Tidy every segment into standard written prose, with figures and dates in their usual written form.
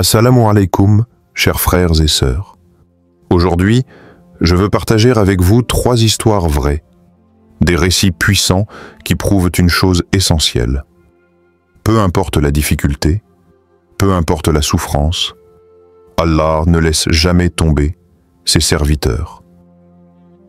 Assalamu alaikum, chers frères et sœurs. Aujourd'hui, je veux partager avec vous 3 histoires vraies, des récits puissants qui prouvent une chose essentielle. Peu importe la difficulté, peu importe la souffrance, Allah ne laisse jamais tomber ses serviteurs.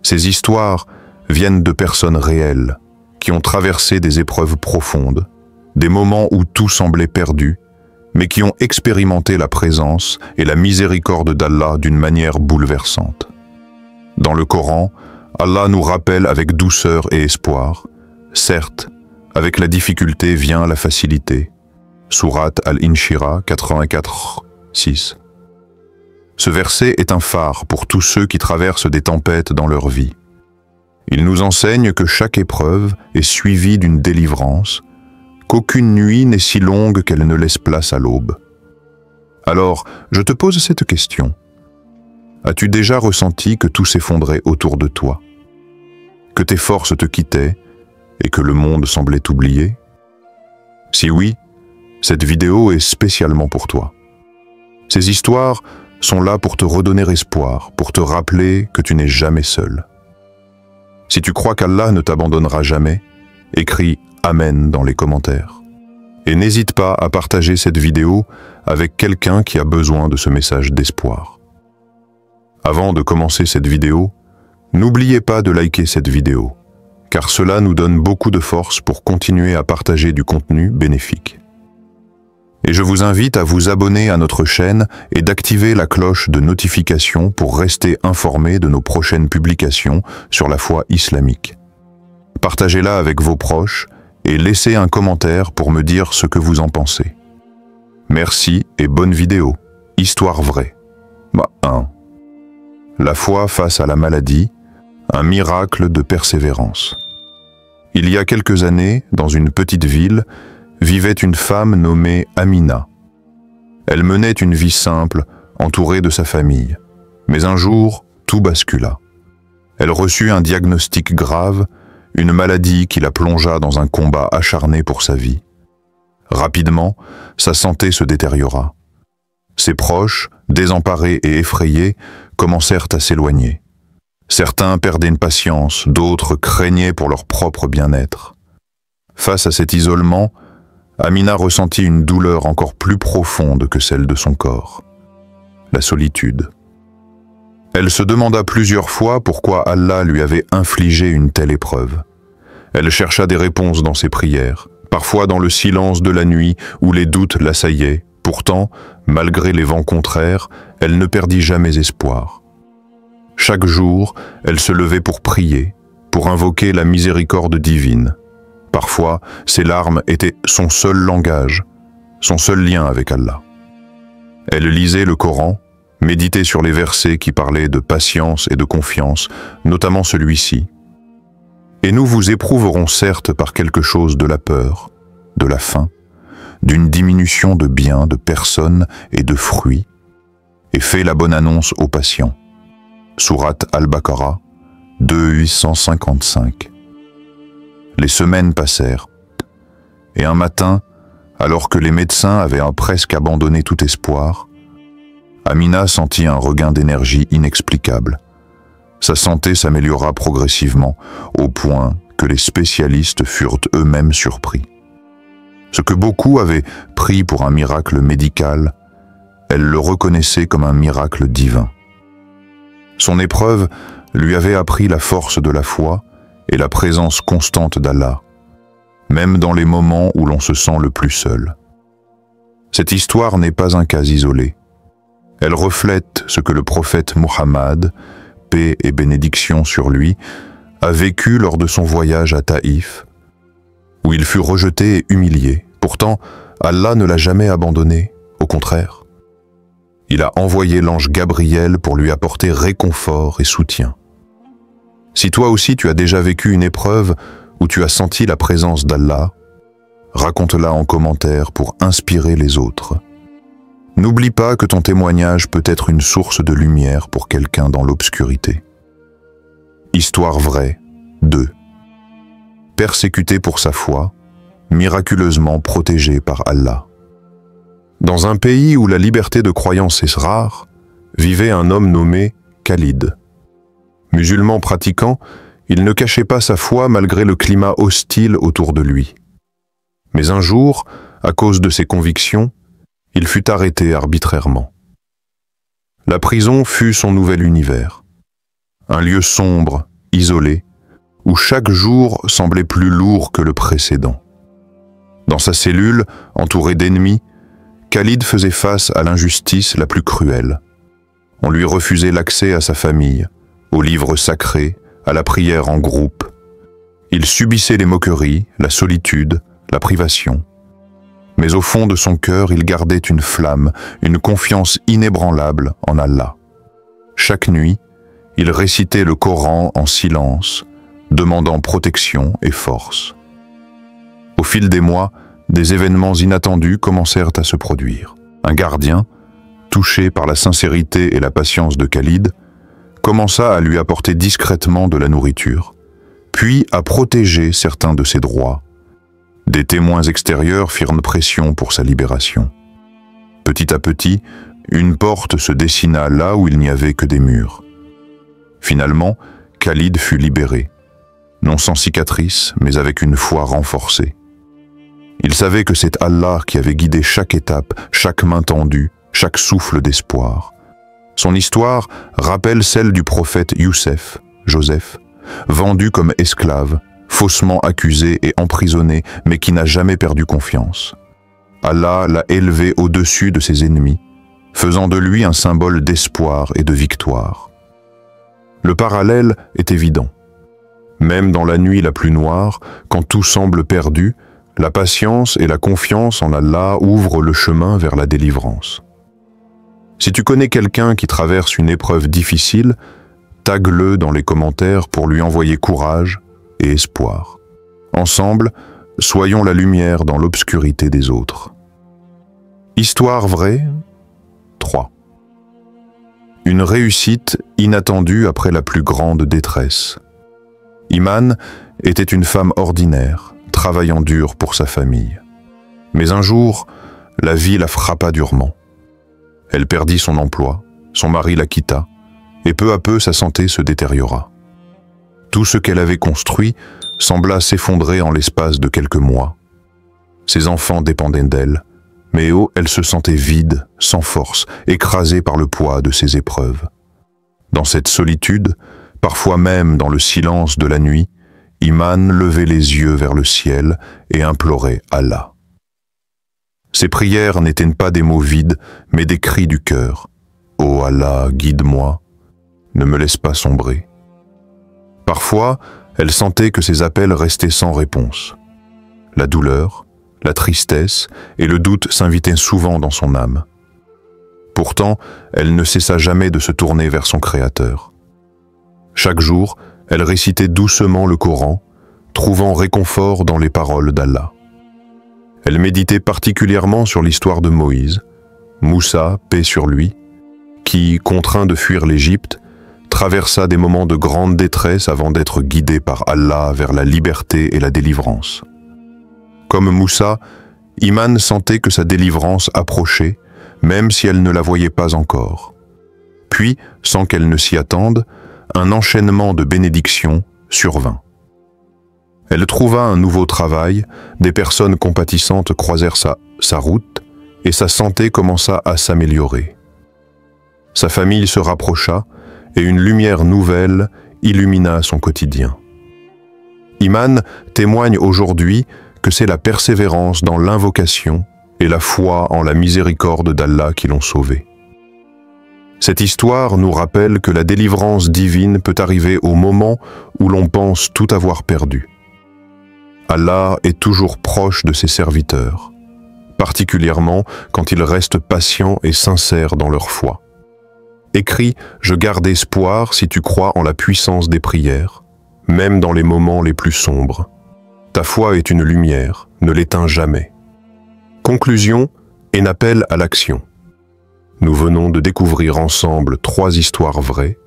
Ces histoires viennent de personnes réelles qui ont traversé des épreuves profondes, des moments où tout semblait perdu, mais qui ont expérimenté la présence et la miséricorde d'Allah d'une manière bouleversante. Dans le Coran, Allah nous rappelle avec douceur et espoir, certes, avec la difficulté vient la facilité. Sourate Al-Inshirah 84:6. Ce verset est un phare pour tous ceux qui traversent des tempêtes dans leur vie. Il nous enseigne que chaque épreuve est suivie d'une délivrance, qu'aucune nuit n'est si longue qu'elle ne laisse place à l'aube. Alors, je te pose cette question. As-tu déjà ressenti que tout s'effondrait autour de toi? Que tes forces te quittaient et que le monde semblait t'oublier? Si oui, cette vidéo est spécialement pour toi. Ces histoires sont là pour te redonner espoir, pour te rappeler que tu n'es jamais seul. Si tu crois qu'Allah ne t'abandonnera jamais, écris Amen dans les commentaires. Et n'hésite pas à partager cette vidéo avec quelqu'un qui a besoin de ce message d'espoir. Avant de commencer cette vidéo, n'oubliez pas de liker cette vidéo, car cela nous donne beaucoup de force pour continuer à partager du contenu bénéfique. Et je vous invite à vous abonner à notre chaîne et d'activer la cloche de notification pour rester informé de nos prochaines publications sur la foi islamique. Partagez-la avec vos proches et laissez un commentaire pour me dire ce que vous en pensez. Merci et bonne vidéo. Histoire vraie. 1. La foi face à la maladie, un miracle de persévérance. Il y a quelques années, dans une petite ville, vivait une femme nommée Amina. Elle menait une vie simple, entourée de sa famille. Mais un jour, tout bascula. Elle reçut un diagnostic grave, une maladie qui la plongea dans un combat acharné pour sa vie. Rapidement, sa santé se détériora. Ses proches, désemparés et effrayés, commencèrent à s'éloigner. Certains perdaient une patience, d'autres craignaient pour leur propre bien-être. Face à cet isolement, Amina ressentit une douleur encore plus profonde que celle de son corps, la solitude. Elle se demanda plusieurs fois pourquoi Allah lui avait infligé une telle épreuve. Elle chercha des réponses dans ses prières, parfois dans le silence de la nuit où les doutes l'assaillaient. Pourtant, malgré les vents contraires, elle ne perdit jamais espoir. Chaque jour, elle se levait pour prier, pour invoquer la miséricorde divine. Parfois, ses larmes étaient son seul langage, son seul lien avec Allah. Elle lisait le Coran, méditait sur les versets qui parlaient de patience et de confiance, notamment celui-ci. Et nous vous éprouverons certes par quelque chose de la peur, de la faim, d'une diminution de biens, de personnes et de fruits, et fais la bonne annonce aux patients. Sourate Al-Baqarah 2:855. Les semaines passèrent, et un matin, alors que les médecins avaient presque abandonné tout espoir, Amina sentit un regain d'énergie inexplicable. Sa santé s'améliora progressivement, au point que les spécialistes furent eux-mêmes surpris. Ce que beaucoup avaient pris pour un miracle médical, elle le reconnaissait comme un miracle divin. Son épreuve lui avait appris la force de la foi et la présence constante d'Allah, même dans les moments où l'on se sent le plus seul. Cette histoire n'est pas un cas isolé. Elle reflète ce que le prophète Muhammad, paix et bénédiction sur lui, a vécu lors de son voyage à Taïf, où il fut rejeté et humilié. Pourtant, Allah ne l'a jamais abandonné, au contraire. Il a envoyé l'ange Gabriel pour lui apporter réconfort et soutien. Si toi aussi tu as déjà vécu une épreuve où tu as senti la présence d'Allah, raconte-la en commentaire pour inspirer les autres. N'oublie pas que ton témoignage peut être une source de lumière pour quelqu'un dans l'obscurité. Histoire vraie 2. Persécuté pour sa foi, miraculeusement protégé par Allah. Dans un pays où la liberté de croyance est rare, vivait un homme nommé Khalid. Musulman pratiquant, il ne cachait pas sa foi malgré le climat hostile autour de lui. Mais un jour, à cause de ses convictions, il fut arrêté arbitrairement. La prison fut son nouvel univers. Un lieu sombre, isolé, où chaque jour semblait plus lourd que le précédent. Dans sa cellule, entouré d'ennemis, Khalid faisait face à l'injustice la plus cruelle. On lui refusait l'accès à sa famille, aux livres sacrés, à la prière en groupe. Il subissait les moqueries, la solitude, la privation. Mais au fond de son cœur, il gardait une flamme, une confiance inébranlable en Allah. Chaque nuit, il récitait le Coran en silence, demandant protection et force. Au fil des mois, des événements inattendus commencèrent à se produire. Un gardien, touché par la sincérité et la patience de Khalid, commença à lui apporter discrètement de la nourriture, puis à protéger certains de ses droits. Des témoins extérieurs firent pression pour sa libération. Petit à petit, une porte se dessina là où il n'y avait que des murs. Finalement, Khalid fut libéré, non sans cicatrices, mais avec une foi renforcée. Il savait que c'est Allah qui avait guidé chaque étape, chaque main tendue, chaque souffle d'espoir. Son histoire rappelle celle du prophète Youssef, Joseph, vendu comme esclave, faussement accusé et emprisonné, mais qui n'a jamais perdu confiance. Allah l'a élevé au-dessus de ses ennemis, faisant de lui un symbole d'espoir et de victoire. Le parallèle est évident. Même dans la nuit la plus noire, quand tout semble perdu, la patience et la confiance en Allah ouvrent le chemin vers la délivrance. Si tu connais quelqu'un qui traverse une épreuve difficile, tague-le dans les commentaires pour lui envoyer courage et espoir. Ensemble, soyons la lumière dans l'obscurité des autres. Histoire vraie 3. Une réussite inattendue après la plus grande détresse. Iman était une femme ordinaire, travaillant dur pour sa famille. Mais un jour, la vie la frappa durement. Elle perdit son emploi, son mari la quitta, et peu à peu sa santé se détériora. Tout ce qu'elle avait construit sembla s'effondrer en l'espace de quelques mois. Ses enfants dépendaient d'elle, mais elle se sentait vide, sans force, écrasée par le poids de ses épreuves. Dans cette solitude, parfois même dans le silence de la nuit, Iman levait les yeux vers le ciel et implorait Allah. Ses prières n'étaient pas des mots vides, mais des cris du cœur. « Ô Allah, guide-moi, ne me laisse pas sombrer. » Parfois, elle sentait que ses appels restaient sans réponse. La douleur, la tristesse et le doute s'invitaient souvent dans son âme. Pourtant, elle ne cessa jamais de se tourner vers son Créateur. Chaque jour, elle récitait doucement le Coran, trouvant réconfort dans les paroles d'Allah. Elle méditait particulièrement sur l'histoire de Moïse, Moussa, paix sur lui, qui, contraint de fuir l'Égypte, traversa des moments de grande détresse avant d'être guidé par Allah vers la liberté et la délivrance. Comme Moussa, Iman sentait que sa délivrance approchait, même si elle ne la voyait pas encore. Puis, sans qu'elle ne s'y attende, un enchaînement de bénédictions survint. Elle trouva un nouveau travail, des personnes compatissantes croisèrent sa route, et sa santé commença à s'améliorer. Sa famille se rapprocha, et une lumière nouvelle illumina son quotidien. Iman témoigne aujourd'hui que c'est la persévérance dans l'invocation et la foi en la miséricorde d'Allah qui l'ont sauvée. Cette histoire nous rappelle que la délivrance divine peut arriver au moment où l'on pense tout avoir perdu. Allah est toujours proche de ses serviteurs, particulièrement quand ils restent patients et sincères dans leur foi. Écris « Je garde espoir si tu crois en la puissance des prières, même dans les moments les plus sombres. Ta foi est une lumière, ne l'éteins jamais. » Conclusion et un appel à l'action. Nous venons de découvrir ensemble 3 histoires vraies,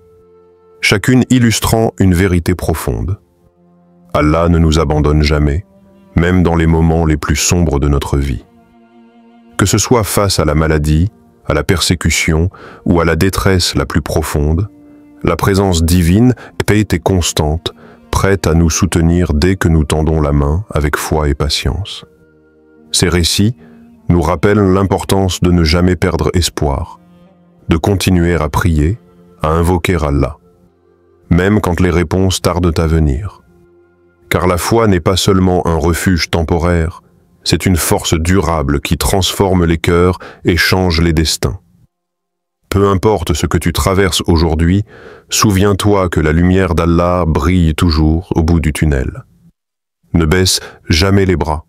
chacune illustrant une vérité profonde. Allah ne nous abandonne jamais, même dans les moments les plus sombres de notre vie. Que ce soit face à la maladie, à la persécution ou à la détresse la plus profonde, la présence divine est constante, prête à nous soutenir dès que nous tendons la main avec foi et patience. Ces récits nous rappellent l'importance de ne jamais perdre espoir, de continuer à prier, à invoquer Allah, même quand les réponses tardent à venir. Car la foi n'est pas seulement un refuge temporaire, c'est une force durable qui transforme les cœurs et change les destins. Peu importe ce que tu traverses aujourd'hui, souviens-toi que la lumière d'Allah brille toujours au bout du tunnel. Ne baisse jamais les bras.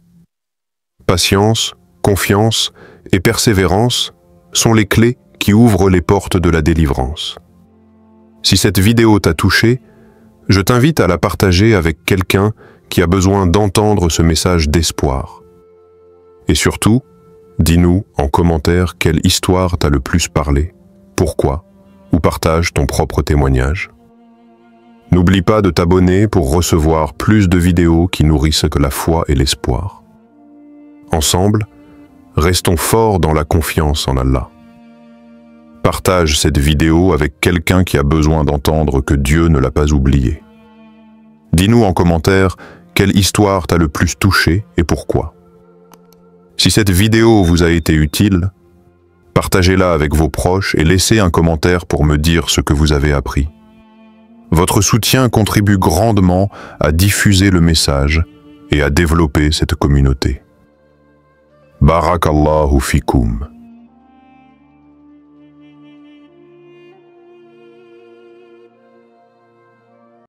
Patience, confiance et persévérance sont les clés qui ouvrent les portes de la délivrance. Si cette vidéo t'a touché, je t'invite à la partager avec quelqu'un qui a besoin d'entendre ce message d'espoir. Et surtout, dis-nous en commentaire quelle histoire t'a le plus parlé, pourquoi, ou partage ton propre témoignage. N'oublie pas de t'abonner pour recevoir plus de vidéos qui nourrissent que la foi et l'espoir. Ensemble, restons forts dans la confiance en Allah. Partage cette vidéo avec quelqu'un qui a besoin d'entendre que Dieu ne l'a pas oublié. Dis-nous en commentaire quelle histoire t'a le plus touché et pourquoi. Si cette vidéo vous a été utile, partagez-la avec vos proches et laissez un commentaire pour me dire ce que vous avez appris. Votre soutien contribue grandement à diffuser le message et à développer cette communauté. Barakallahu fikoum.